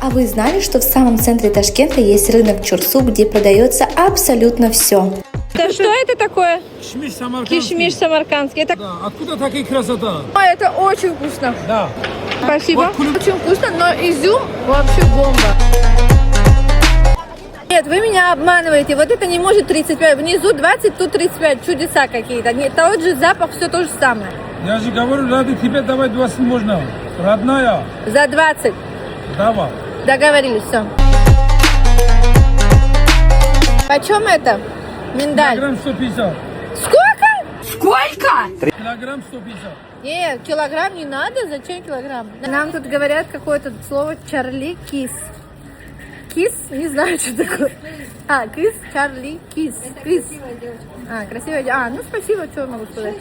А вы знали, что в самом центре Ташкента есть рынок Чурсу, где продается абсолютно все? Что это такое? Кишмиш самаркандский. Кишмиш самаркандский. Это... Да, откуда такая красота? Это очень вкусно. Да. Спасибо. Вот Очень вкусно, но изюм вообще бомба. Нет, вы меня обманываете. Вот это не может 35. Внизу 20, тут 35. Чудеса какие-то. Нет, тот же запах, все то же самое. Я же говорю, ради тебя давай 20 можно. Родная. За 20. Давай. Договорились, все. Почем это? Миндаль. Килограмм 150. Сколько? Сколько? Килограмм 150. Нет, килограмм не надо. Зачем килограмм? Нам тут говорят какое-то слово Чарли Кис. Кис? Не знаю, что такое. А, кис, Чарли, кис. Кис. А, красивая девочка. А, ну спасибо, что могу сказать.